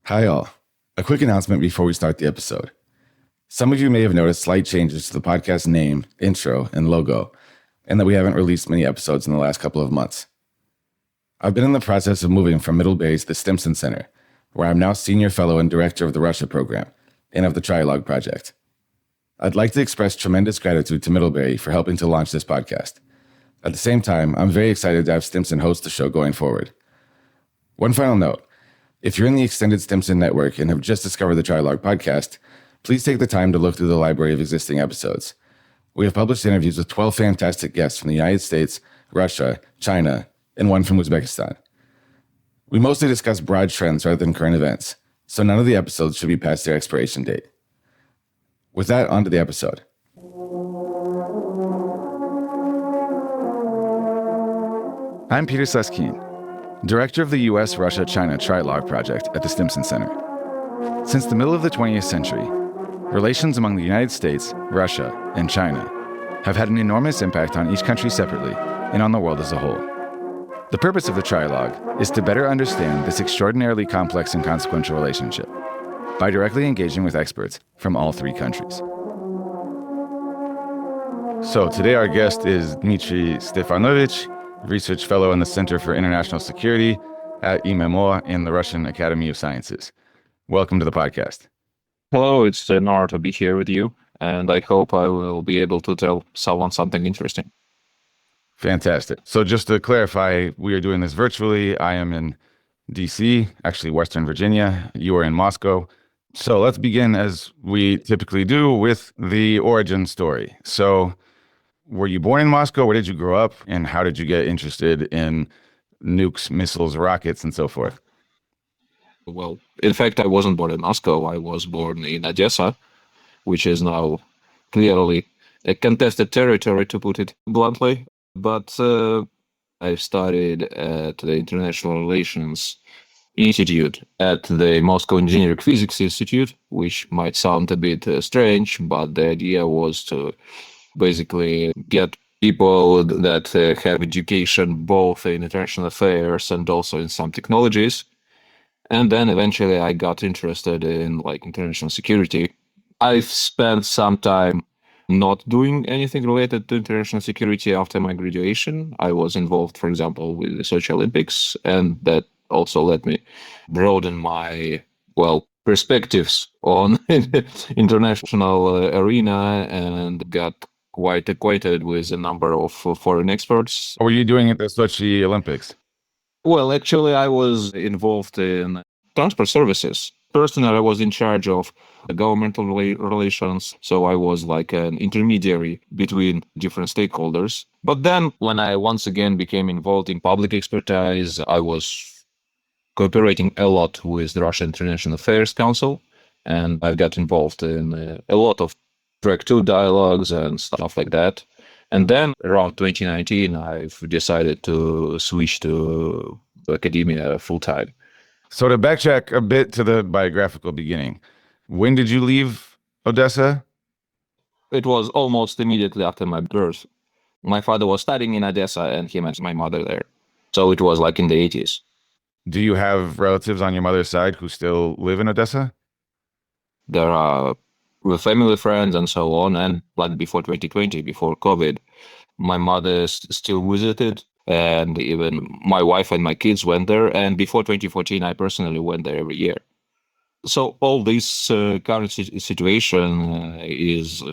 Hi all. A quick announcement before we start the episode. Some of you may have noticed slight changes to the podcast name, intro, and logo, and that we haven't released many episodes in the last couple of months. I've been in the process of moving from Middle Bay to the Stimson Center, where I'm now Senior Fellow and Director of the Russia program and of the Trialogue Project. I'd like to express tremendous gratitude to Middle Bay for helping to launch this podcast. At the same time, I'm very excited to have Stimson host the show going forward. One final note. If you're in the extended Stimson network and have just discovered the Trialogue Podcast, please take the time to look through the library of existing episodes. We have published interviews with 12 fantastic guests from the United States, Russia, China, and one from Uzbekistan. We mostly discuss broad trends rather than current events, so none of the episodes should be past their expiration date. With that, on to the episode. I'm Peter Susskind, Director of the U.S.-Russia-China Trialogue Project at the Stimson Center. Since the middle of the 20th century, relations among the United States, Russia, and China have had an enormous impact on each country separately and on the world as a whole. The purpose of the Trialogue is to better understand this extraordinarily complex and consequential relationship by directly engaging with experts from all three countries. So today our guest is Dmitry Stefanovich, Research Fellow in the Center for International Security at IMEMO in the Russian Academy of Sciences. Welcome to the podcast. Hello, it's an honor to be here with you, and I hope I will be able to tell someone something interesting. Fantastic. So just to clarify, we are doing this virtually. I am in DC, actually Western Virginia. You are in Moscow. So let's begin, as we typically do, with the origin story. So were you born in Moscow? Where did you grow up? And how did you get interested in nukes, missiles, rockets, and so forth? Well, in fact, I wasn't born in Moscow. I was born in Odesa, which is now clearly a contested territory, to put it bluntly. But I studied at the International Relations Institute at the Moscow Engineering Physics Institute, which might sound a bit strange, but the idea was to basically get people that have education both in international affairs and also in some technologies. And then eventually I got interested in international security. I've spent some time not doing anything related to international security after my graduation. I was involved, for example, with the Sochi Olympics, and that also let me broaden my, perspectives on international arena and got quite acquainted with a number of foreign experts. What were you doing at the Sochi Olympics? Well, actually, I was involved in transport services. Personally, I was in charge of governmental relations, so I was like an intermediary between different stakeholders. But then, when I once again became involved in public expertise, I was cooperating a lot with the Russian International Affairs Council, and I got involved in a lot of Track 2 dialogues and stuff like that. And then around 2019, I've decided to switch to academia full-time. So to backtrack a bit to the biographical beginning, when did you leave Odesa? It was almost immediately after my birth. My father was studying in Odesa and he met my mother there. So it was in the 80s. Do you have relatives on your mother's side who still live in Odesa? There are family, friends, and so on. And before 2020, before COVID, my mother still visited, and even my wife and my kids went there. And before 2014, I personally went there every year. So all this current situation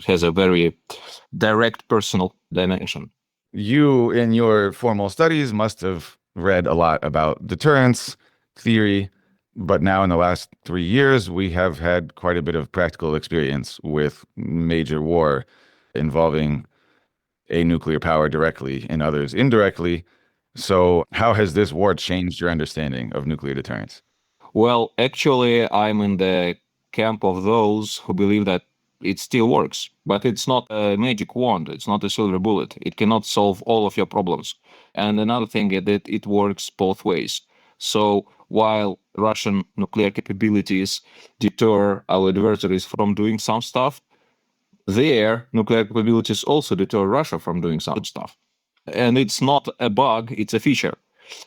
has a very direct personal dimension. You, in your formal studies, must have read a lot about deterrence theory, but now in the last 3 years, we have had quite a bit of practical experience with major war involving a nuclear power directly and others indirectly. So how has this war changed your understanding of nuclear deterrence? Well, actually, I'm in the camp of those who believe that it still works, but it's not a magic wand. It's not a silver bullet. It cannot solve all of your problems. And another thing is that it works both ways. So while Russian nuclear capabilities deter our adversaries from doing some stuff, their nuclear capabilities also deter Russia from doing some stuff. And it's not a bug, it's a feature.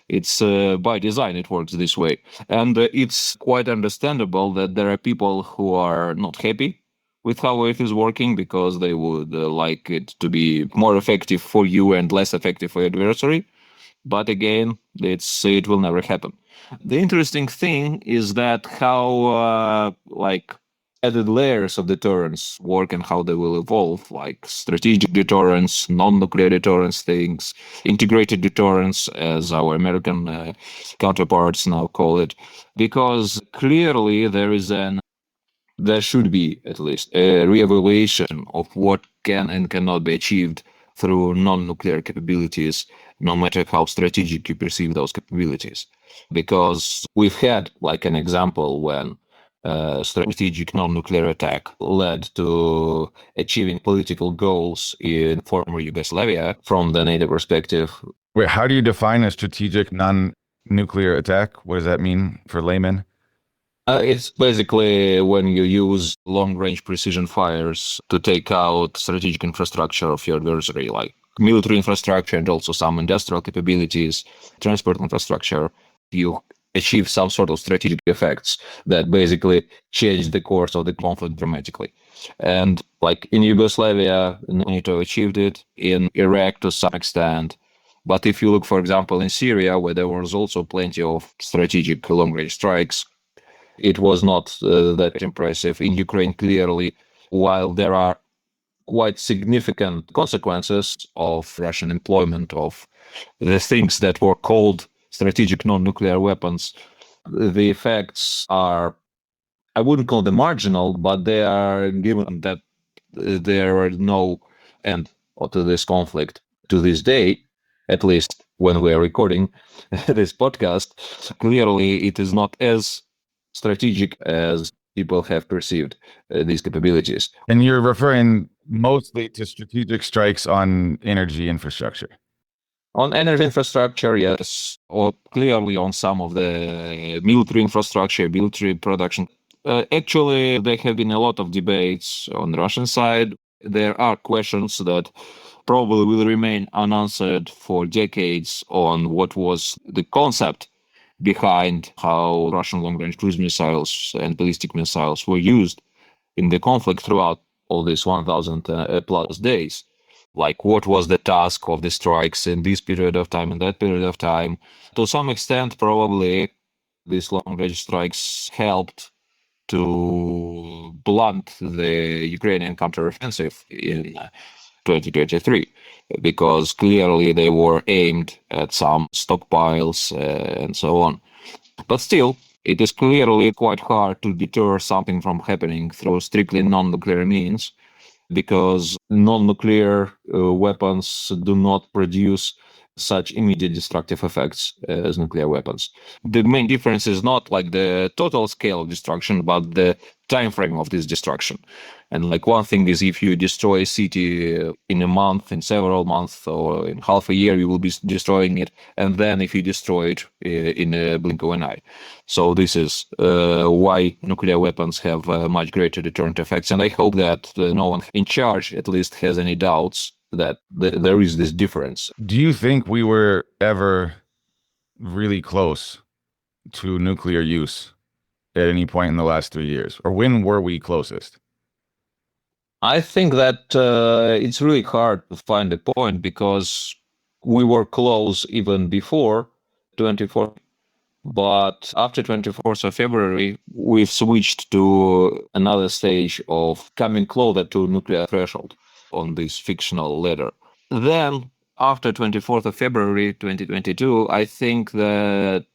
It's by design, it works this way. And it's quite understandable that there are people who are not happy with how it is working because they would like it to be more effective for you and less effective for your adversary. But again, it will never happen. The interesting thing is that how added layers of deterrence work and how they will evolve, like strategic deterrence, non-nuclear deterrence things, integrated deterrence, as our American counterparts now call it, because clearly there should be at least a reevaluation of what can and cannot be achieved through non-nuclear capabilities, no matter how strategic you perceive those capabilities. Because we've had like an example when strategic non-nuclear attack led to achieving political goals in former Yugoslavia from the NATO perspective. Wait, how do you define a strategic non-nuclear attack? What does that mean for laymen? It's basically when you use long-range precision fires to take out strategic infrastructure of your adversary, like military infrastructure and also some industrial capabilities, transport infrastructure. You achieve some sort of strategic effects that basically change the course of the conflict dramatically. And like in Yugoslavia, NATO achieved it, in Iraq to some extent. But if you look, for example, in Syria, where there was also plenty of strategic long-range strikes, it was not that impressive. In Ukraine, clearly, while there are quite significant consequences of Russian employment of the things that were called strategic non-nuclear weapons, the effects are, I wouldn't call them marginal, but they are, given that there are no end to this conflict to this day, at least when we are recording this podcast, clearly it is not as strategic as people have perceived these capabilities. And you're referring mostly to strategic strikes on energy infrastructure. On energy infrastructure, yes, or clearly on some of the military infrastructure, military production. Actually, there have been a lot of debates on the Russian side. There are questions that probably will remain unanswered for decades on what was the concept behind how Russian long-range cruise missiles and ballistic missiles were used in the conflict throughout all these 1,000 plus days. Like, what was the task of the strikes in this period of time and that period of time? To some extent, probably these long-range strikes helped to blunt the Ukrainian counteroffensive in 2023, because clearly they were aimed at some stockpiles and so on. But still, it is clearly quite hard to deter something from happening through strictly non-nuclear means, because non-nuclear weapons do not produce such immediate destructive effects as nuclear weapons. The main difference is not like the total scale of destruction, but the time frame of this destruction. And like, one thing is if you destroy a city in a month, in several months, or in half a year, you will be destroying it. And then if you destroy it in a blink of an eye. So this is why nuclear weapons have much greater deterrent effects. And I hope that no one in charge at least has any doubts that there is this difference. Do you think we were ever really close to nuclear use at any point in the last 3 years? Or when were we closest? I think that it's really hard to find a point, because we were close even before 24. But after 24th of February, we've switched to another stage of coming closer to nuclear threshold on this fictional ladder. Then, after 24th of February 2022, I think that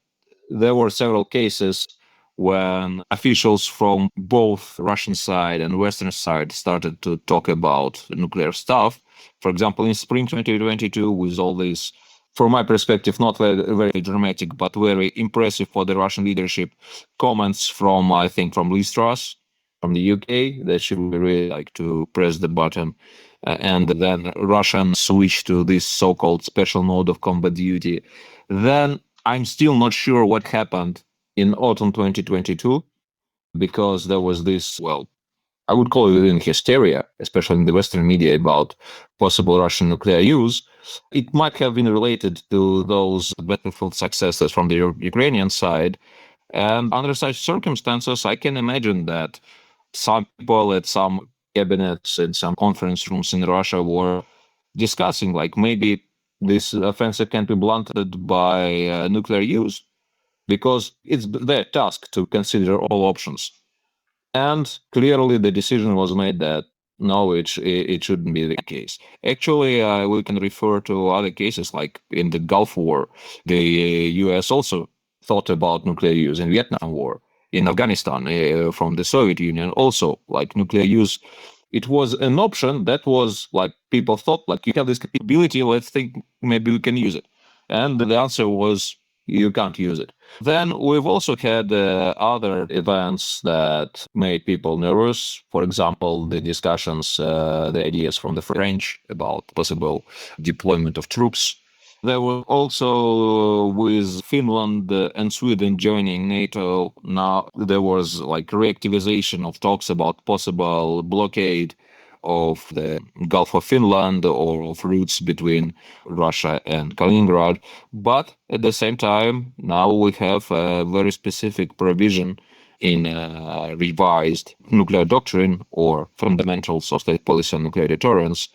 there were several cases when officials from both Russian side and Western side started to talk about nuclear stuff. For example, in spring 2022, with all these, from my perspective, not very dramatic, but very impressive for the Russian leadership, comments from, I think, from Liz Truss from the UK, that she would really like to press the button. And then Russian switched to this so-called special mode of combat duty. Then I'm still not sure what happened in autumn 2022, because there was this, I would call it in hysteria, especially in the Western media, about possible Russian nuclear use. It might have been related to those battlefield successes from the Ukrainian side. And under such circumstances, I can imagine that some people at some cabinets in some conference rooms in Russia were discussing, like, maybe this offensive can be blunted by nuclear use, because it's their task to consider all options. And clearly, the decision was made that no, it shouldn't be the case. Actually, we can refer to other cases, like in the Gulf War. The U.S. also thought about nuclear use in Vietnam War, in Afghanistan, from the Soviet Union, also like nuclear use. It was an option that was like people thought, like, you have this capability, let's think maybe we can use it. And the answer was you can't use it. Then we've also had other events that made people nervous. For example, the discussions, the ideas from the French about possible deployment of troops. There were also, with Finland and Sweden joining NATO, now there was like reactivation of talks about possible blockade of the Gulf of Finland or of routes between Russia and Kaliningrad. But at the same time, now we have a very specific provision in a revised nuclear doctrine or fundamentals of state policy on nuclear deterrence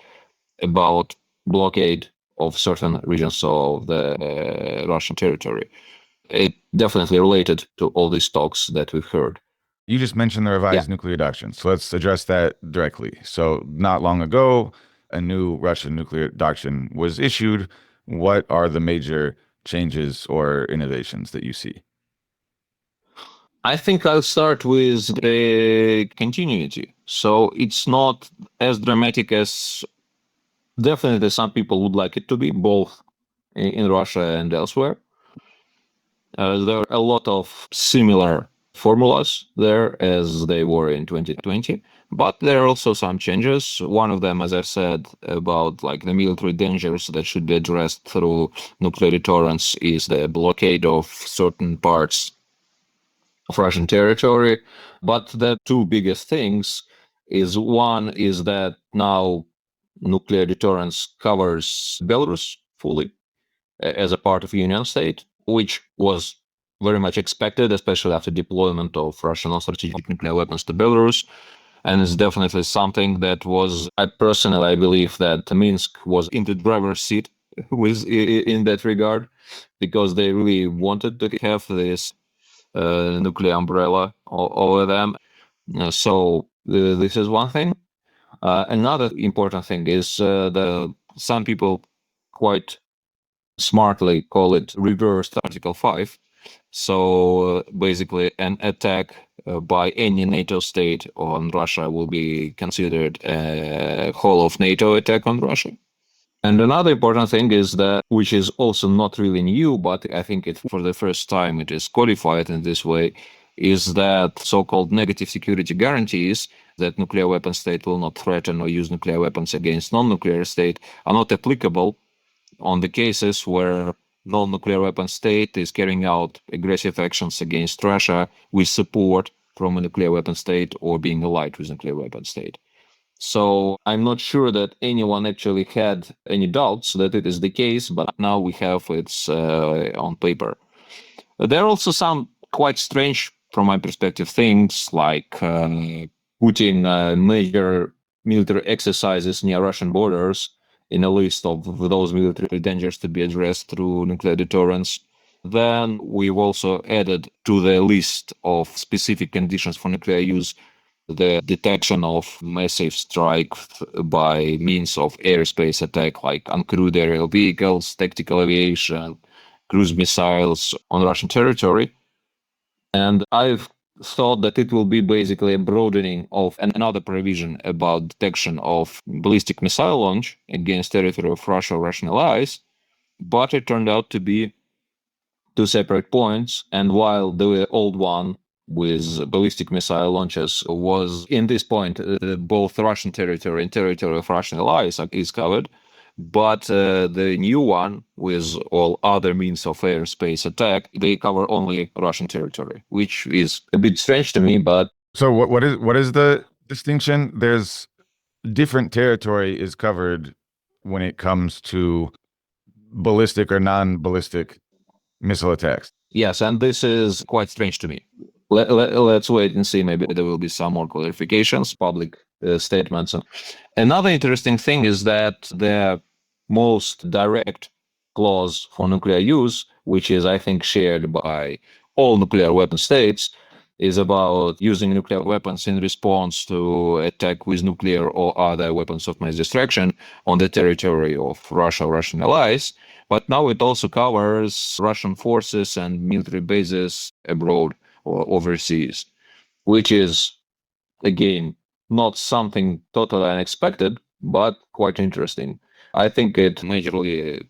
about blockade of certain regions of the Russian territory. It definitely related to all these talks that we've heard. You just mentioned the revised nuclear doctrine. So let's address that directly. So not long ago, a new Russian nuclear doctrine was issued. What are the major changes or innovations that you see? I think I'll start with the continuity. So it's not as dramatic as definitely some people would like it to be, both in Russia and elsewhere. There are a lot of similar formulas there as they were in 2020, but there are also some changes. One of them, as I said, about like the military dangers that should be addressed through nuclear deterrence, is the blockade of certain parts of Russian territory. But the two biggest things is, one is that now nuclear deterrence covers Belarus fully as a part of Union state, which was very much expected, especially after deployment of Russian non-strategic nuclear weapons to Belarus. And it's definitely something that was, I personally, I believe that Minsk was in the driver's seat with in that regard, because they really wanted to have this nuclear umbrella over them. So this is one thing. Another important thing is some people quite smartly call it reversed Article 5. So basically, an attack by any NATO state on Russia will be considered a whole of NATO attack on Russia. And another important thing is that, which is also not really new, but I think for the first time it is codified in this way, is that so-called negative security guarantees that nuclear weapon state will not threaten or use nuclear weapons against non-nuclear state are not applicable on the cases where non-nuclear weapon state is carrying out aggressive actions against Russia with support from a nuclear weapon state or being allied with nuclear weapon state. So I'm not sure that anyone actually had any doubts that it is the case, but now we have it on paper. There are also some quite strange, from my perspective, things like putting major military exercises near Russian borders in a list of those military dangers to be addressed through nuclear deterrence. Then we've also added to the list of specific conditions for nuclear use the detection of massive strike by means of airspace attack, like uncrewed aerial vehicles, tactical aviation, cruise missiles on Russian territory. And I've thought that it will be basically a broadening of another provision about detection of ballistic missile launch against territory of Russia or Russian allies. But it turned out to be two separate points. And while the old one with ballistic missile launches was, in this point, both Russian territory and territory of Russian allies is covered, but the new one with all other means of airspace attack, they cover only Russian territory, which is a bit strange to me. But so what is the distinction. There's different territory is covered when it comes to ballistic or non-ballistic missile attacks. Yes, and this is quite strange to me. Let's wait and see. Maybe there will be some more clarifications, public statements. Another interesting thing is that the most direct clause for nuclear use, which is, I think, shared by all nuclear weapon states, is about using nuclear weapons in response to attack with nuclear or other weapons of mass destruction on the territory of Russia or Russian allies. But now it also covers Russian forces and military bases abroad or overseas, which is, again, not something totally unexpected, but quite interesting. I think it majorly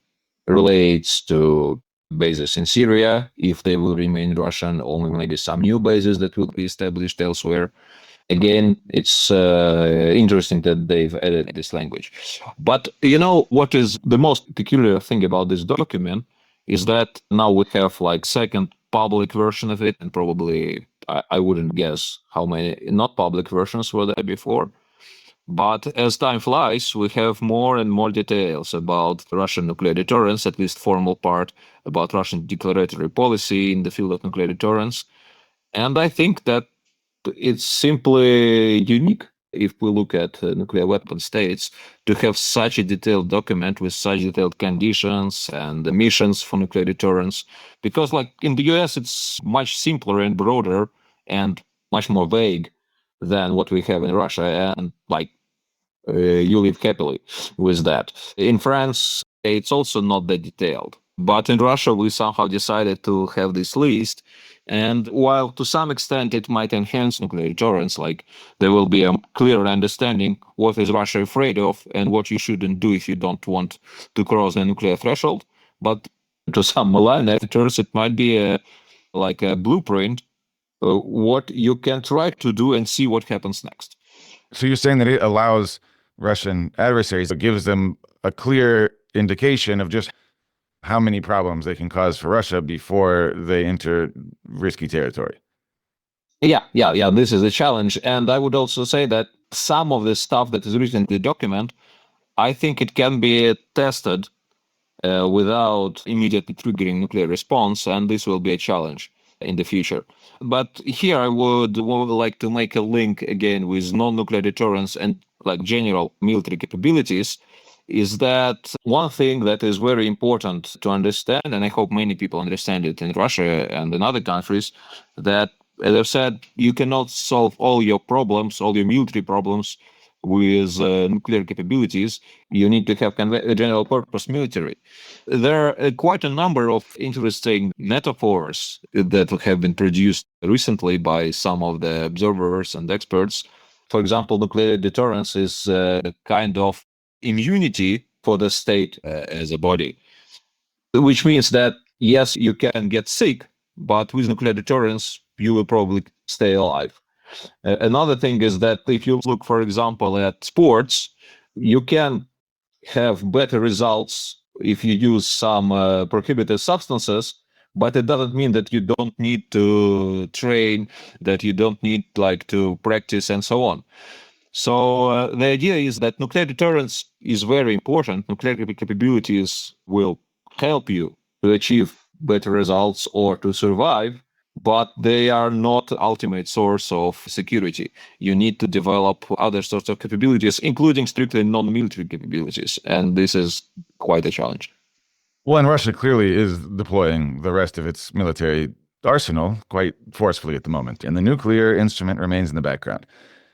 relates to bases in Syria, if they will remain Russian, or maybe some new bases that will be established elsewhere. Again, it's interesting that they've added this language. But what is the most peculiar thing about this document is that now we have like second public version of it, and probably I wouldn't guess how many not public versions were there before. But as time flies, we have more and more details about Russian nuclear deterrence, at least formal part, about Russian declaratory policy in the field of nuclear deterrence. And I think that it's simply unique, if we look at nuclear weapon states, to have such a detailed document with such detailed conditions and missions for nuclear deterrence. Because like in the US, it's much simpler and broader and much more vague than what we have in Russia. And like you live happily with that. In France, it's also not that detailed. But in Russia, we somehow decided to have this list. And while to some extent it might enhance nuclear deterrence, like there will be a clearer understanding what is Russia afraid of and what you shouldn't do if you don't want to cross the nuclear threshold. But to some malign editors, it might be like a blueprint, what you can try to do and see what happens next. So you're saying that it allows Russian adversaries, it gives them a clear indication of just how many problems they can cause for Russia before they enter risky territory. Yeah. This is a challenge. And I would also say that some of the stuff that is written in the document, I think it can be tested without immediately triggering nuclear response, and this will be a challenge in the future. But here I would like to make a link again with non-nuclear deterrence and like general military capabilities, is that one thing that is very important to understand, and I hope many people understand it in Russia and in other countries, that, as I've said, you cannot solve all your problems, all your military problems with nuclear capabilities. You need to have a general purpose military. There are quite a number of interesting metaphors that have been produced recently by some of the observers and experts. For example, nuclear deterrence is a kind of immunity for the state as a body, which means that, yes, you can get sick, but with nuclear deterrence, you will probably stay alive. Another thing is that if you look, for example, at sports, you can have better results if you use some prohibited substances, but it doesn't mean that you don't need to train, that you don't need like to practice and so on. So the idea is that nuclear deterrence is very important. Nuclear capabilities will help you to achieve better results or to survive, but they are not ultimate source of security. You need to develop other sorts of capabilities, including strictly non-military capabilities, and this is quite a challenge. Well, and Russia clearly is deploying the rest of its military arsenal quite forcefully at the moment, and the nuclear instrument remains in the background.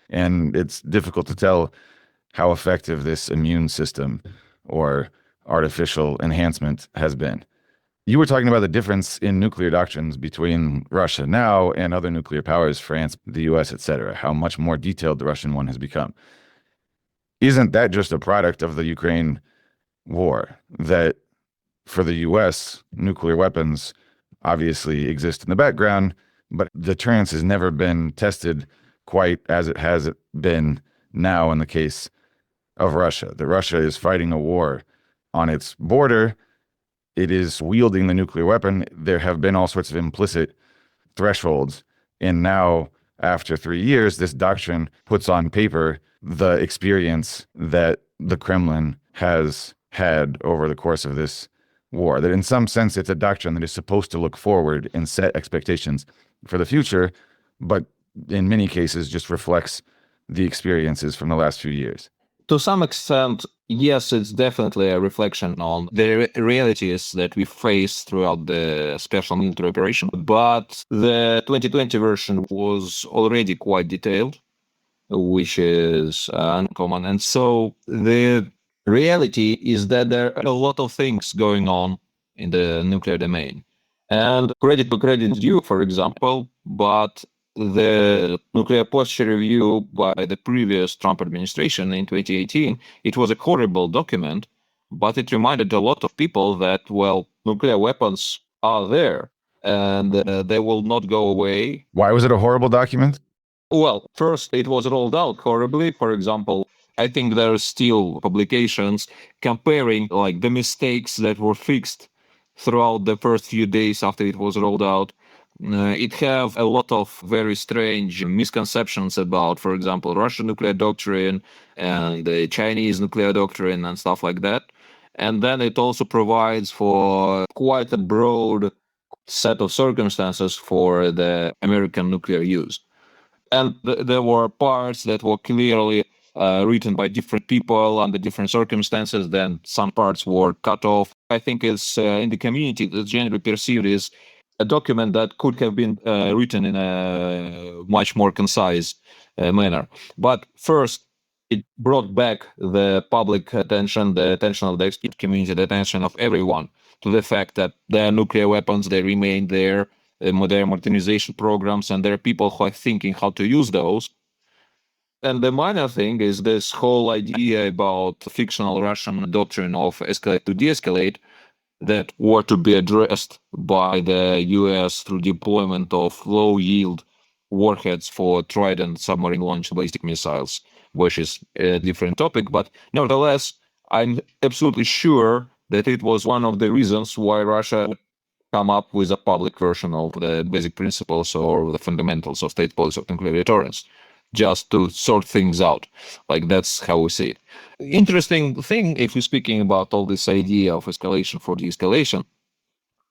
And it's difficult to tell how effective this immune system or artificial enhancement has been. You were talking about the difference in nuclear doctrines between Russia now and other nuclear powers, France, the US, etc., how much more detailed the Russian one has become. Isn't that just a product of the Ukraine war? That for the US, nuclear weapons obviously exist in the background, but deterrence has never been tested quite as it has been now in the case of Russia. That Russia is fighting a war on its border. It is wielding the nuclear weapon. There have been all sorts of implicit thresholds, and now after 3 years, this doctrine puts on paper the experience that the Kremlin has had over the course of this war. That in some sense, it's a doctrine that is supposed to look forward and set expectations for the future, but in many cases just reflects the experiences from the last few years. To some extent, yes, it's definitely a reflection on the realities that we face throughout the special military operation. But the 2020 version was already quite detailed, which is uncommon. And so the reality is that there are a lot of things going on in the nuclear domain. And credit to credit is due, for example, but the nuclear posture review by the previous Trump administration in 2018, it was a horrible document, but it reminded a lot of people that, well, nuclear weapons are there and they will not go away. Why was it a horrible document? Well, first, it was rolled out horribly. For example, I think there are still publications comparing like the mistakes that were fixed throughout the first few days after it was rolled out. It have a lot of very strange misconceptions about, for example, Russian nuclear doctrine and the Chinese nuclear doctrine and stuff like that. And then it also provides for quite a broad set of circumstances for the American nuclear use. And there were parts that were clearly written by different people under different circumstances. Then some parts were cut off. I think it's in the community that's generally perceived as a document that could have been written in a much more concise manner. But first, it brought back the public attention, the attention of the expert community, the attention of everyone to the fact that there are nuclear weapons, they remain there, modern modernization programs, and there are people who are thinking how to use those. And the minor thing is this whole idea about fictional Russian doctrine of escalate to de-escalate that were to be addressed by the US through deployment of low-yield warheads for Trident submarine-launched ballistic missiles, which is a different topic. But nevertheless, I'm absolutely sure that it was one of the reasons why Russia come up with a public version of the basic principles or the fundamentals of state policy of nuclear deterrence, just to sort things out. Like, that's how we see it. Interesting thing, if you're speaking about all this idea of escalation for de-escalation,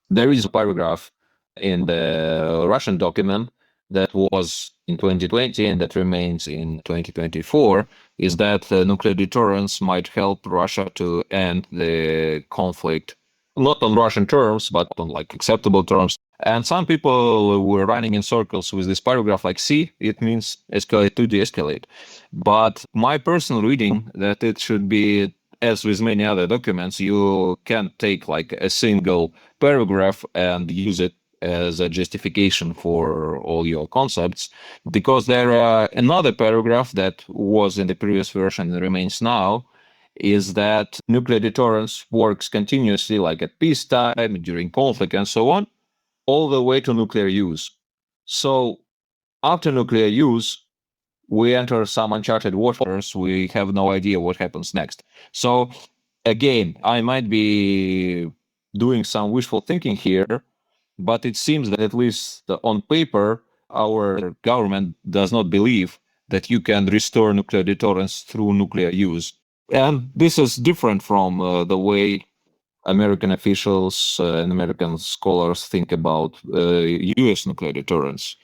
there is a paragraph in the Russian document that was in 2020 and that remains in 2024, is that nuclear deterrence might help Russia to end the conflict, not on Russian terms, but on like acceptable terms. And some people were running in circles with this paragraph, like, see, it means escalate to de-escalate. But my personal reading that it should be, as with many other documents, you can't take like a single paragraph and use it as a justification for all your concepts, because there are another paragraph that was in the previous version and remains now, is that nuclear deterrence works continuously, like at peacetime, during conflict, and so on, all the way to nuclear use. So after nuclear use, we enter some uncharted waters. We have no idea what happens next. So again, I might be doing some wishful thinking here, but it seems that at least on paper, our government does not believe that you can restore nuclear deterrence through nuclear use. And this is different from the way American officials and American scholars think about US nuclear deterrence.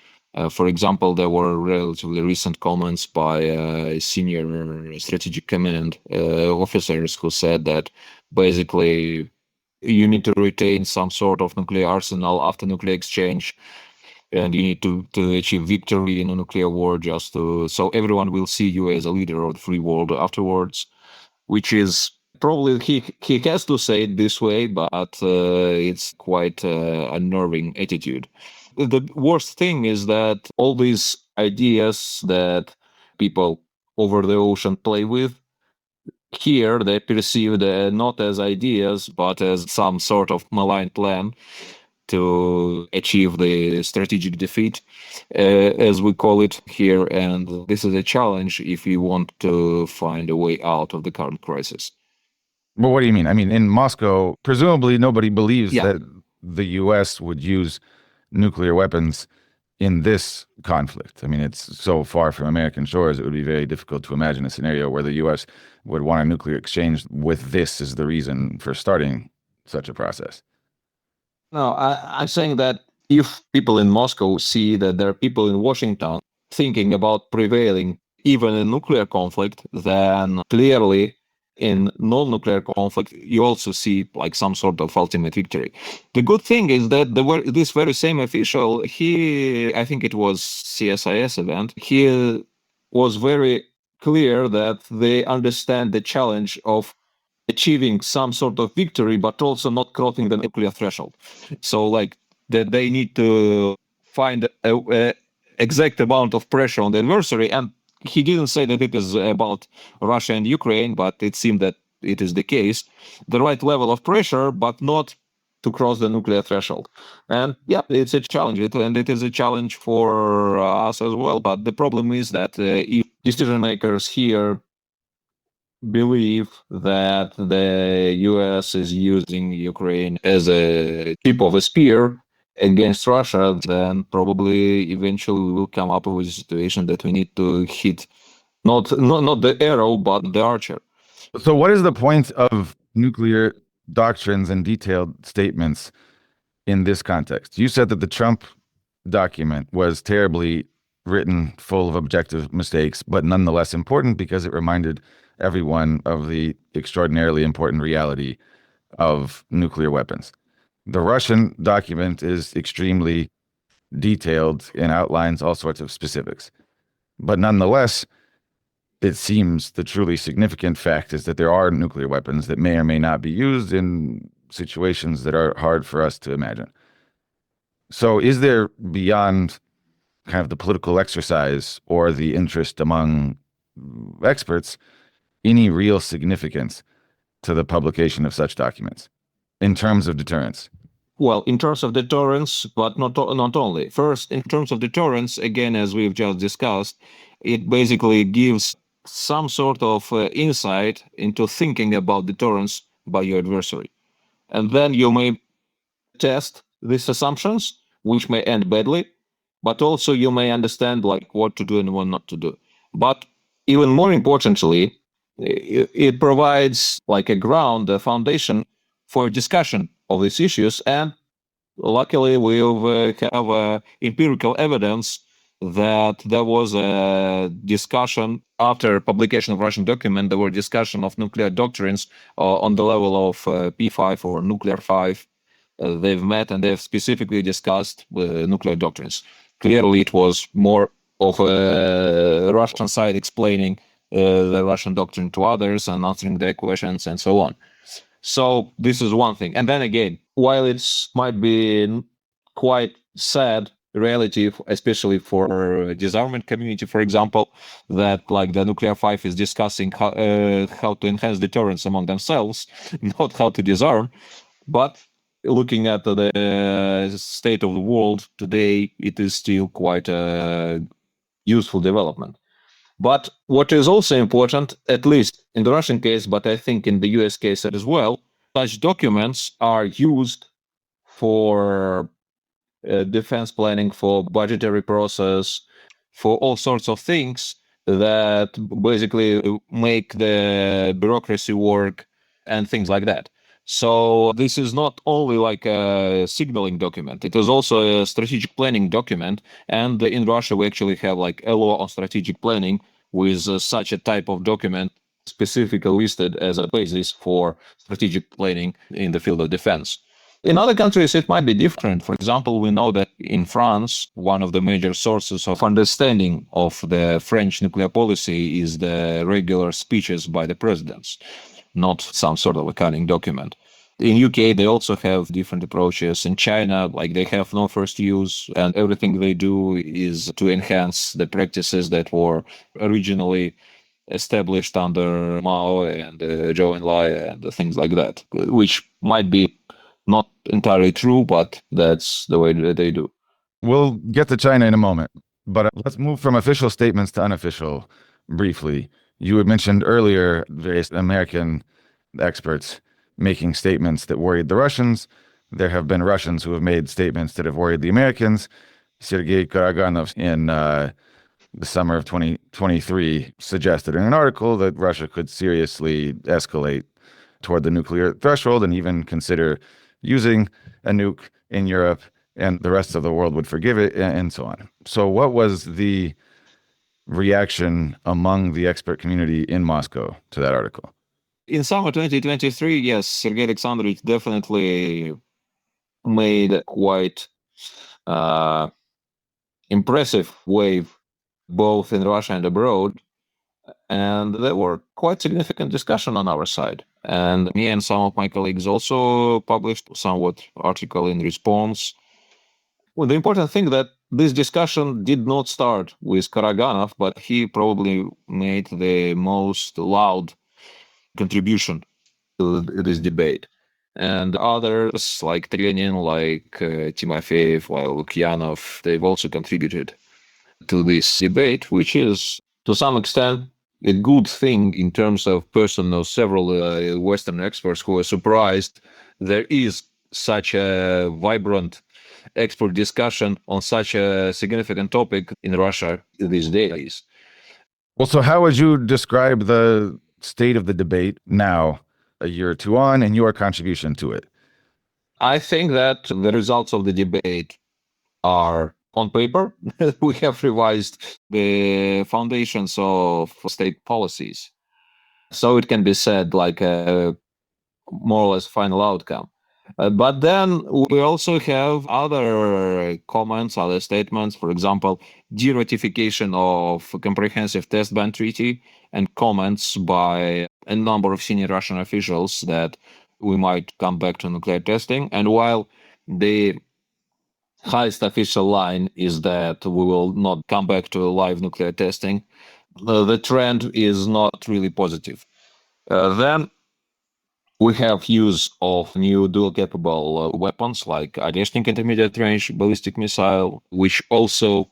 For example, there were relatively recent comments by senior strategic command officers who said that basically you need to retain some sort of nuclear arsenal after nuclear exchange, and you need to achieve victory in a nuclear war just to, so everyone will see you as a leader of the free world afterwards, which is probably, he has to say it this way, but it's quite a unnerving attitude. The worst thing is that all these ideas that people over the ocean play with, here they perceived not as ideas, but as some sort of malign plan to achieve the strategic defeat, as we call it here. And this is a challenge if you want to find a way out of the current crisis. Well, what do you mean? I mean, in Moscow, presumably nobody believes that the U.S. would use nuclear weapons in this conflict? I mean, it's so far from American shores, it would be very difficult to imagine a scenario where the U.S. would want a nuclear exchange with this as the reason for starting such a process. No, I'm saying that if people in Moscow see that there are people in Washington thinking about prevailing even in nuclear conflict, then clearly in non-nuclear conflict, you also see like some sort of ultimate victory. The good thing is that this very same official, I think it was CSIS event, he was very clear that they understand the challenge of achieving some sort of victory, but also not crossing the nuclear threshold. So like that they need to find a exact amount of pressure on the adversary. And he didn't say that it is about Russia and Ukraine, but it seemed that it is the case. The right level of pressure, but not to cross the nuclear threshold. And yeah, it's a challenge, and it is a challenge for us as well. But the problem is that if decision makers here believe that the US is using Ukraine as a tip of a spear against Russia, then probably eventually we will come up with a situation that we need to hit not the arrow, but the archer. So what is the point of nuclear doctrines and detailed statements in this context? You said that the Trump document was terribly written, full of objective mistakes, but nonetheless important because it reminded everyone of the extraordinarily important reality of nuclear weapons. The Russian document is extremely detailed and outlines all sorts of specifics. But nonetheless, it seems the truly significant fact is that there are nuclear weapons that may or may not be used in situations that are hard for us to imagine. So is there, beyond kind of the political exercise or the interest among experts, any real significance to the publication of such documents in terms of deterrence? Well, in terms of deterrence, but not only. First, in terms of deterrence, again, as we've just discussed, it basically gives some sort of insight into thinking about deterrence by your adversary. And then you may test these assumptions, which may end badly, but also you may understand like what to do and what not to do. But even more importantly, it provides like a ground, a foundation for discussion of these issues. And luckily, we have empirical evidence that there was a discussion after publication of Russian document. There were discussion of nuclear doctrines on the level of P5 or nuclear 5. They've met and they've specifically discussed nuclear doctrines. Clearly, it was more of a Russian side explaining the Russian doctrine to others and answering their questions and so on. So this is one thing. And then again, while it might be quite sad reality, especially for disarmament community, for example, that like the nuclear 5 is discussing how to enhance deterrence among themselves, not how to disarm. But looking at the state of the world today, it is still quite a useful development. But what is also important, at least in the Russian case, but I think in the US case as well, such documents are used for defense planning, for budgetary process, for all sorts of things that basically make the bureaucracy work and things like that. So this is not only like a signaling document, it is also a strategic planning document. And in Russia, we actually have like a law on strategic planning with such a type of document specifically listed as a basis for strategic planning in the field of defense. In other countries, it might be different. For example, we know that in France, one of the major sources of understanding of the French nuclear policy is the regular speeches by the presidents, not some sort of accounting document. In UK, they also have different approaches. In China, like they have no first use, and everything they do is to enhance the practices that were originally established under Mao and Zhou Enlai and things like that, which might be not entirely true, but that's the way that they do. We'll get to China in a moment, but let's move from official statements to unofficial briefly. You had mentioned earlier various American experts making statements that worried the Russians. There have been Russians who have made statements that have worried the Americans. Sergei Karaganov in the summer of 2023 suggested in an article that Russia could seriously escalate toward the nuclear threshold and even consider using a nuke in Europe, and the rest of the world would forgive it, and so on. So what was the reaction among the expert community in Moscow to that article? In summer 2023, yes, Sergei Alexandrovich definitely made quite impressive wave both in Russia and abroad. And there were quite significant discussion on our side. And me and some of my colleagues also published somewhat article in response. Well, the important thing that this discussion did not start with Karaganov, but he probably made the most loud contribution to this debate. And others like Trenin, like Timofeyev, like Lukyanov, they've also contributed to this debate, which is to some extent a good thing in terms of personal several Western experts who are surprised there is such a vibrant expert discussion on such a significant topic in Russia these days. Well, so how would you describe the state of the debate now, a year or two on, and your contribution to it? I think that the results of the debate are on paper. We have revised the foundations of state policies. So it can be said like a more or less final outcome. But then we also have other comments, other statements, for example, de-ratification of comprehensive test ban treaty and comments by a number of senior Russian officials that we might come back to nuclear testing. And while the highest official line is that we will not come back to live nuclear testing, the trend is not really positive. Then we have use of new dual-capable weapons like Odesa intermediate-range ballistic missile, which also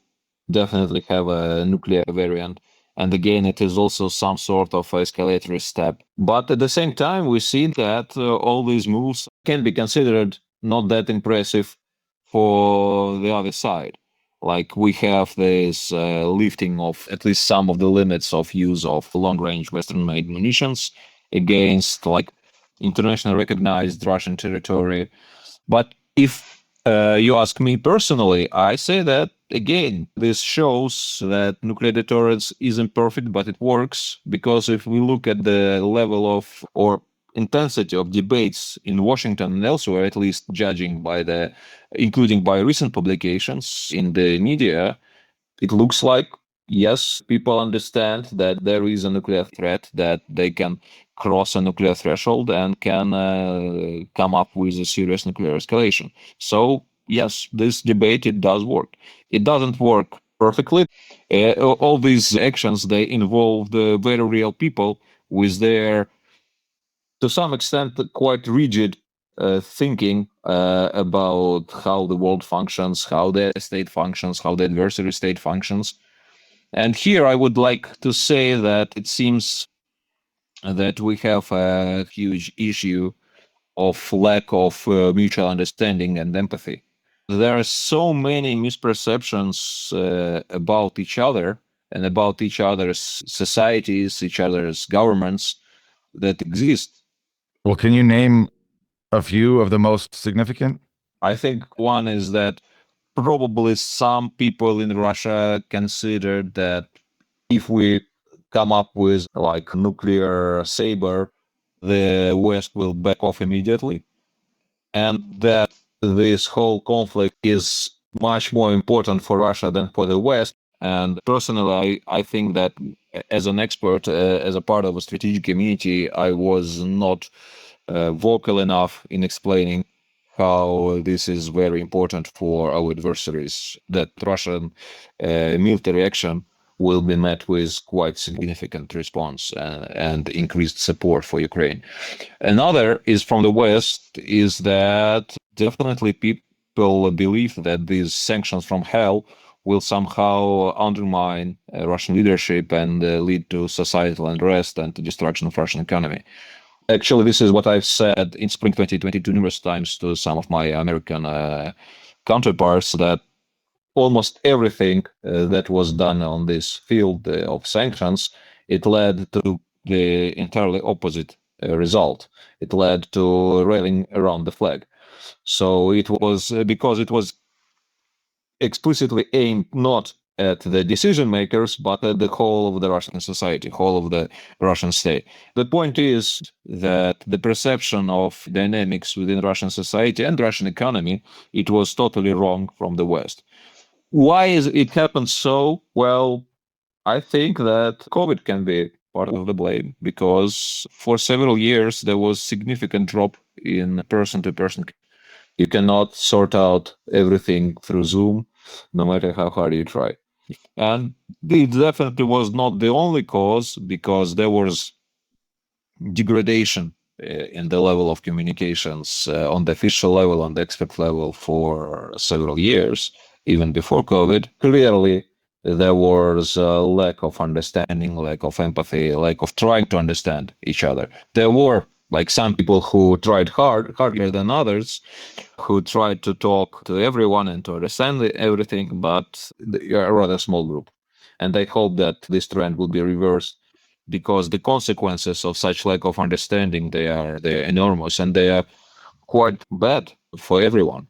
definitely have a nuclear variant. And again, it is also some sort of escalatory step. But at the same time, we see that all these moves can be considered not that impressive for the other side. Like we have this lifting of at least some of the limits of use of long-range Western-made munitions against like internationally recognized Russian territory. But if you ask me personally, I say that, again, this shows that nuclear deterrence isn't perfect, but it works. Because if we look at the level of or intensity of debates in Washington and elsewhere, at least judging by including by recent publications in the media, it looks like, yes, people understand that there is a nuclear threat, that they can cross a nuclear threshold and can come up with a serious nuclear escalation. So, yes, this debate, it does work. It doesn't work perfectly. All these actions, they involve the very real people with their, to some extent, quite rigid thinking about how the world functions, how the state functions, how the adversary state functions. And here I would like to say that it seems that we have a huge issue of lack of mutual understanding and empathy. There are so many misperceptions about each other and about each other's societies, each other's governments that exist. Well, can you name a few of the most significant? I think one is that probably some people in Russia consider that if we come up with like nuclear saber, the West will back off immediately. And that this whole conflict is much more important for Russia than for the West. And personally, I think that as an expert, as a part of a strategic community, I was not vocal enough in explaining how this is very important for our adversaries, that Russian military action will be met with quite significant response and increased support for Ukraine. Another is from the West, is that definitely people believe that these sanctions from hell will somehow undermine Russian leadership and lead to societal unrest and to destruction of Russian economy. Actually, this is what I've said in spring 2022 numerous times to some of my American counterparts, that almost everything that was done on this field of sanctions, it led to the entirely opposite result. It led to railing around the flag. So it was because it was explicitly aimed not at the decision makers, but at the whole of the Russian society, whole of the Russian state. The point is that the perception of dynamics within Russian society and Russian economy, it was totally wrong from the West. Why is it happened so? Well, I think that COVID can be part of the blame because for several years there was significant drop in person-to-person. You cannot sort out everything through Zoom, no matter how hard you try. And it definitely was not the only cause because there was degradation in the level of communications on the official level, on the expert level for several years, even before COVID. Clearly, there was a lack of understanding, lack of empathy, lack of trying to understand each other. There were like some people who tried harder than others, who tried to talk to everyone and to understand everything, but a rather small group. And I hope that this trend will be reversed because the consequences of such lack of understanding, they're enormous and they are quite bad for everyone.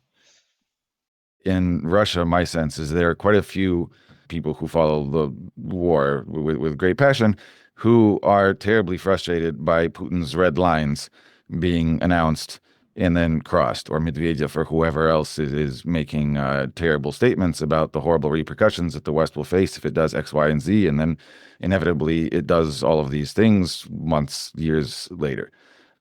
In Russia, my sense is there are quite a few people who follow the war with great passion who are terribly frustrated by Putin's red lines being announced and then crossed, or Medvedev or whoever else is making terrible statements about the horrible repercussions that the West will face if it does X, Y, and Z, and then inevitably it does all of these things months, years later.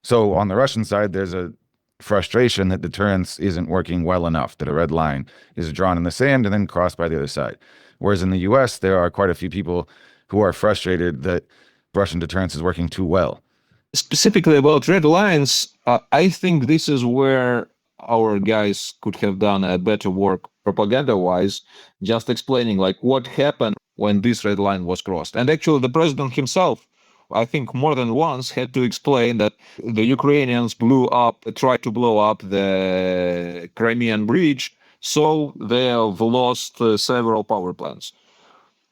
So on the Russian side, there's a frustration that deterrence isn't working well enough, that a red line is drawn in the sand and then crossed by the other side. Whereas in the US, there are quite a few people who are frustrated that Russian deterrence is working too well. Specifically about red lines, I think this is where our guys could have done a better work propaganda-wise, just explaining like what happened when this red line was crossed. And actually the president himself, I think more than once, had to explain that the Ukrainians tried to blow up the Crimean bridge, so they have lost several power plants.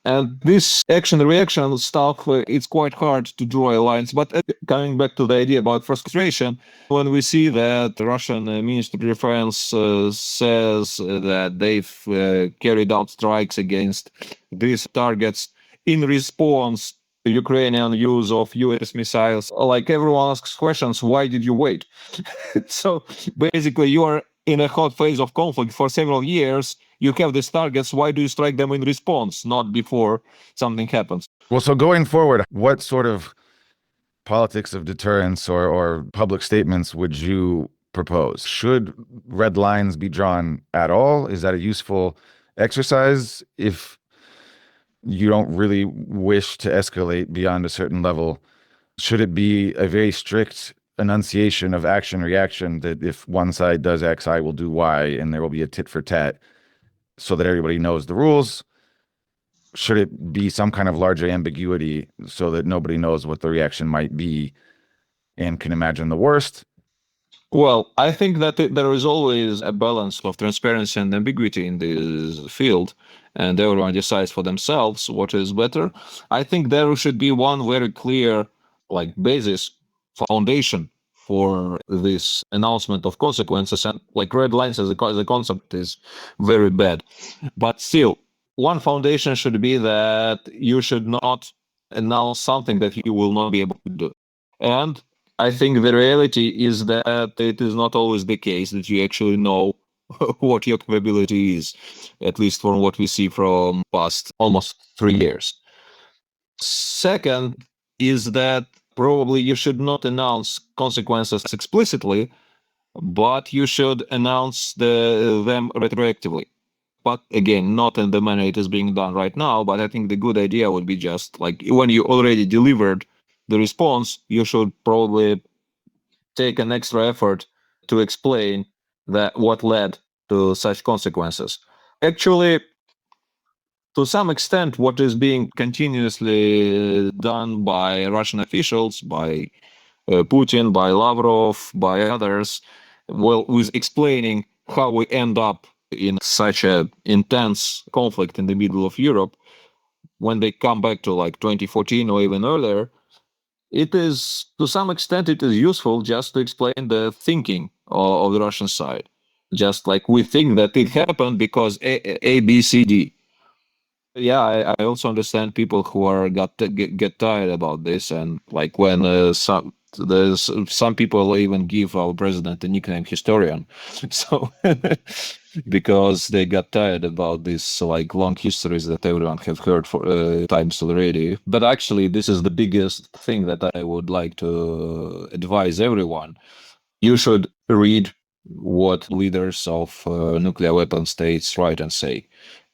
And this action-reaction stuff, it's quite hard to draw lines. But coming back to the idea about frustration, when we see that the Russian Ministry of Defense says that they've carried out strikes against these targets in response to Ukrainian use of US missiles, like everyone asks questions, why did you wait? So basically you are in a hot phase of conflict for several years. You have these targets. Why do you strike them in response, not before something happens? Well, so going forward, what sort of politics of deterrence or public statements would you propose? Should red lines be drawn at all? Is that a useful exercise if you don't really wish to escalate beyond a certain level? Should it be a very strict enunciation of action reaction that if one side does X, I will do Y, and there will be a tit for tat so that everybody knows the rules? Should it be some kind of larger ambiguity so that nobody knows what the reaction might be and can imagine the worst? Well, I think that there is always a balance of transparency and ambiguity in this field, and everyone decides for themselves what is better. I think there should be one very clear, like, basis, foundation for this announcement of consequences, and like red lines as a concept is very bad. But still, one foundation should be that you should not announce something that you will not be able to do. And I think the reality is that it is not always the case that you actually know what your capability is, at least from what we see from past almost 3 years. Second is that probably you should not announce consequences explicitly, but you should announce them retroactively. But again, not in the manner it is being done right now. But I think the good idea would be just like when you already delivered the response, you should probably take an extra effort to explain that what led to such consequences. Actually, to some extent, what is being continuously done by Russian officials, by Putin, by Lavrov, by others, well, with explaining how we end up in such a intense conflict in the middle of Europe, when they come back to like 2014 or even earlier, it is, to some extent, it is useful just to explain the thinking of the Russian side. Just like we think that it happened because A, B, C, D. Yeah, I also understand people who are get tired about this, and like when there's some people even give our president the nickname historian, so because they got tired about this like long histories that everyone have heard for times already. But actually, this is the biggest thing that I would like to advise everyone. You should read what leaders of nuclear weapon states write and say,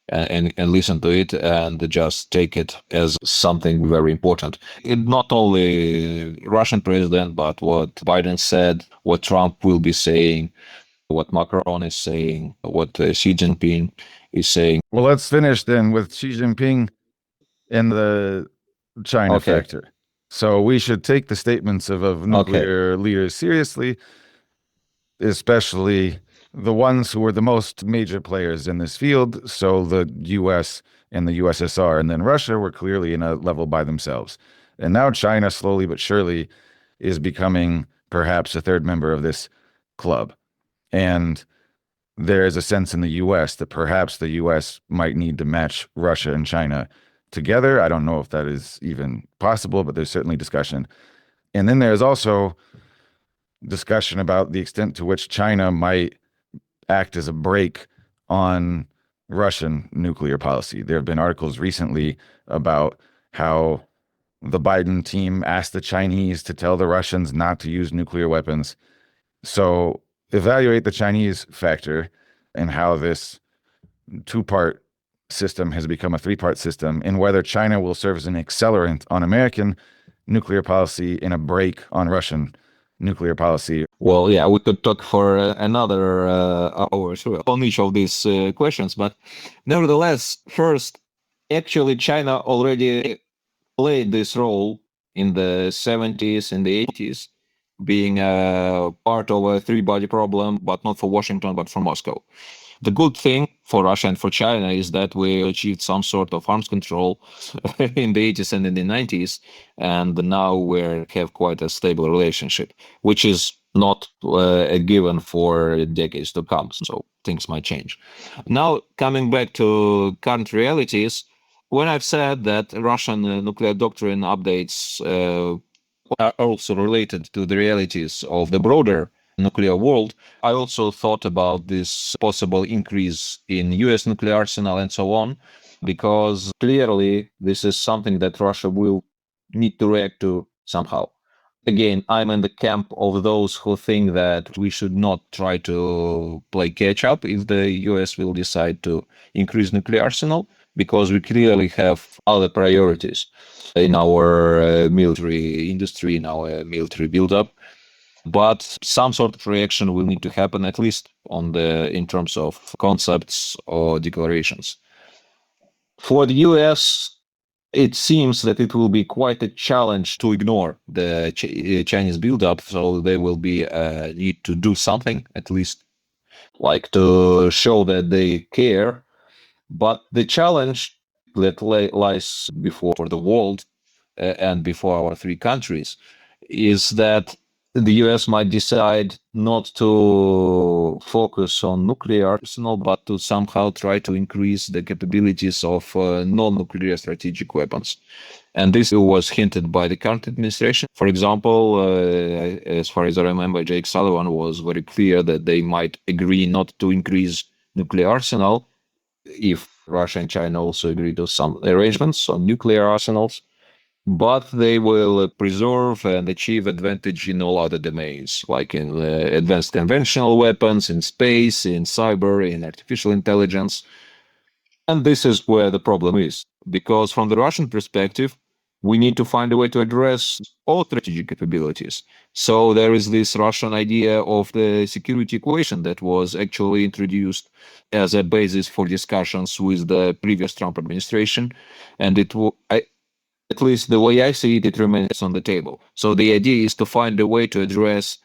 and listen to it and just take it as something very important. Not only Russian president, but what Biden said, what Trump will be saying, what Macron is saying, what Xi Jinping is saying. Well, let's finish then with Xi Jinping and the China factor. So we should take the statements of nuclear leaders seriously, especially the ones who were the most major players in this field. So the US and the USSR, and then Russia were clearly in a level by themselves. And now China, slowly but surely, is becoming perhaps a third member of this club. And there is a sense in the US that perhaps the US might need to match Russia and China together. I don't know if that is even possible, but there's certainly discussion. And then there's also discussion about the extent to which China might act as a brake on Russian nuclear policy. There have been articles recently about how the Biden team asked the Chinese to tell the Russians not to use nuclear weapons. So evaluate the Chinese factor and how this two-part system has become a three-part system, and whether China will serve as an accelerant on American nuclear policy and a brake on Russian nuclear policy. Well, yeah, we could talk for another hour on each of these questions, but nevertheless, first, actually, China already played this role in the 70s and the 80s, being a part of a three-body problem, but not for Washington, but for Moscow. The good thing for Russia and for China is that we achieved some sort of arms control in the 80s and in the 90s, and now we have quite a stable relationship, which is not a given for decades to come. So things might change. Now, coming back to current realities, when I've said that Russian nuclear doctrine updates are also related to the realities of the broader nuclear world, I also thought about this possible increase in US nuclear arsenal and so on, because clearly this is something that Russia will need to react to somehow. Again, I'm in the camp of those who think that we should not try to play catch up if the US will decide to increase nuclear arsenal, because we clearly have other priorities in our military industry, in our military buildup. But some sort of reaction will need to happen, at least in terms of concepts or declarations. For the US, it seems that it will be quite a challenge to ignore the Chinese buildup, so there will be a need to do something, at least like to show that they care. But the challenge that lies before the world and before our three countries is that the US might decide not to focus on nuclear arsenal, but to somehow try to increase the capabilities of non-nuclear strategic weapons. And this was hinted by the current administration. For example, as far as I remember, Jake Sullivan was very clear that they might agree not to increase nuclear arsenal if Russia and China also agree to some arrangements on nuclear arsenals, but they will preserve and achieve advantage in all other domains, like in advanced conventional weapons, in space, in cyber, in artificial intelligence. And this is where the problem is, because from the Russian perspective, we need to find a way to address all strategic capabilities. So there is this Russian idea of the security equation that was actually introduced as a basis for discussions with the previous Trump administration. And at least the way I see it, it remains on the table. So the idea is to find a way to address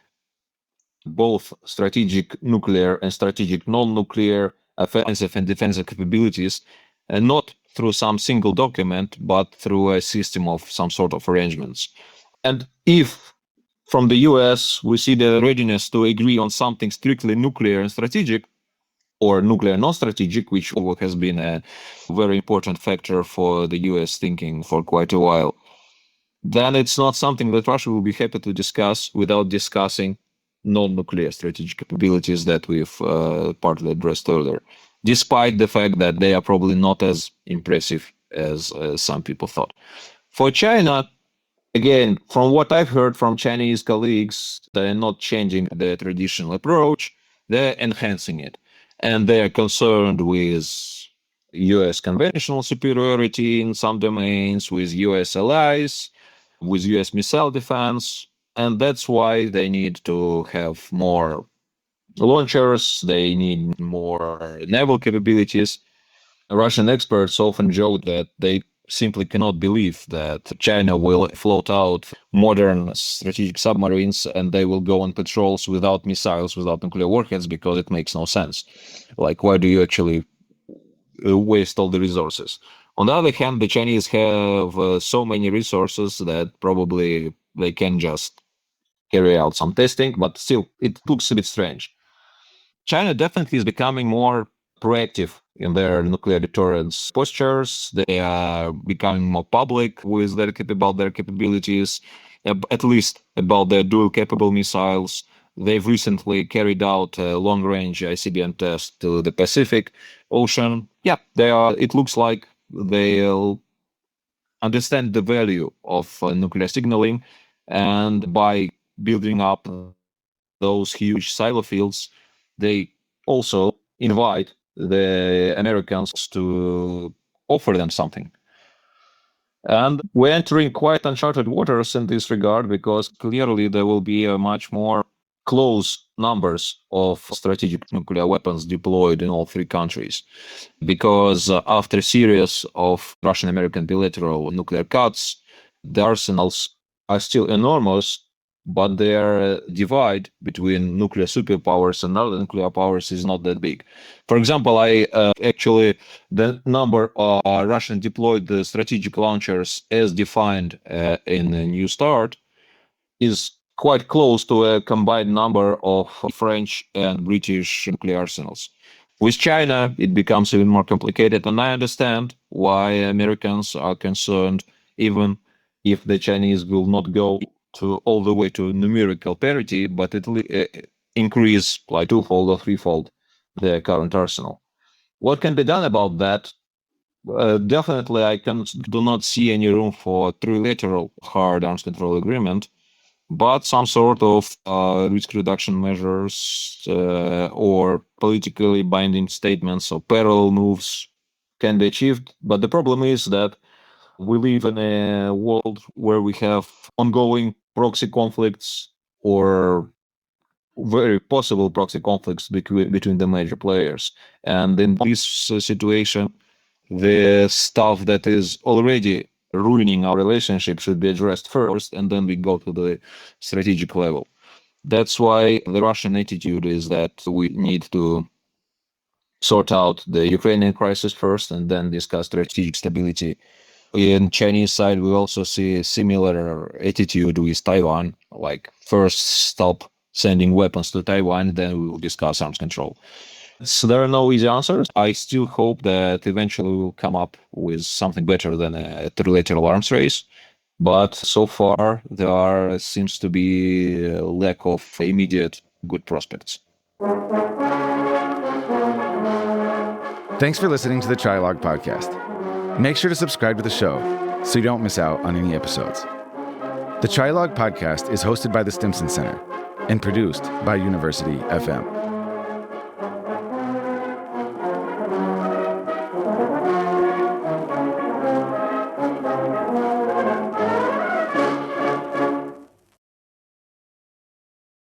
both strategic nuclear and strategic non-nuclear offensive and defensive capabilities, not through some single document, but through a system of some sort of arrangements. And if from the US we see the readiness to agree on something strictly nuclear and strategic, or nuclear non-strategic, which has been a very important factor for the US thinking for quite a while, then it's not something that Russia will be happy to discuss without discussing non-nuclear strategic capabilities that we've partly addressed earlier, despite the fact that they are probably not as impressive as some people thought. For China, again, from what I've heard from Chinese colleagues, they're not changing their traditional approach, they're enhancing it. And they're concerned with US conventional superiority in some domains, with US allies, with US missile defense. And that's why they need to have more launchers, they need more naval capabilities. Russian experts often joke that they simply cannot believe that China will float out modern strategic submarines and they will go on patrols without missiles, without nuclear warheads, because it makes no sense. Like, why do you actually waste all the resources? On the other hand, the Chinese have so many resources that probably they can just carry out some testing, but still, it looks a bit strange. China definitely is becoming more proactive in their nuclear deterrence postures. They are becoming more public with about their capabilities, at least about their dual-capable missiles. They've recently carried out a long-range ICBM test to the Pacific Ocean. Yeah, they are. It looks like they'll understand the value of nuclear signaling, and by building up those huge silo fields, they also invite the Americans to offer them something. And we're entering quite uncharted waters in this regard, because clearly there will be a much more close numbers of strategic nuclear weapons deployed in all three countries. Because after a series of Russian-American bilateral nuclear cuts, the arsenals are still enormous, but their divide between nuclear superpowers and other nuclear powers is not that big. For example, the number of Russian deployed strategic launchers as defined in the New START is quite close to a combined number of French and British nuclear arsenals. With China, it becomes even more complicated, and I understand why Americans are concerned, even if the Chinese will not go to all the way to numerical parity, but it increase like twofold or threefold the current arsenal. What can be done about that? Definitely, I do not see any room for trilateral hard arms control agreement, but some sort of risk reduction measures or politically binding statements or parallel moves can be achieved. But the problem is that we live in a world where we have ongoing proxy conflicts or very possible proxy conflicts between the major players. And in this situation, the stuff that is already ruining our relationship should be addressed first, and then we go to the strategic level. That's why the Russian attitude is that we need to sort out the Ukrainian crisis first and then discuss strategic stability. In Chinese side, we also see a similar attitude with Taiwan, like first stop sending weapons to Taiwan, then we will discuss arms control. So there are no easy answers. I still hope that eventually we'll come up with something better than a trilateral arms race. But so far, there seems to be a lack of immediate good prospects. Thanks for listening to the Trialogue Podcast. Make sure to subscribe to the show so you don't miss out on any episodes. The Trialogue Podcast is hosted by the Stimson Center and produced by University FM.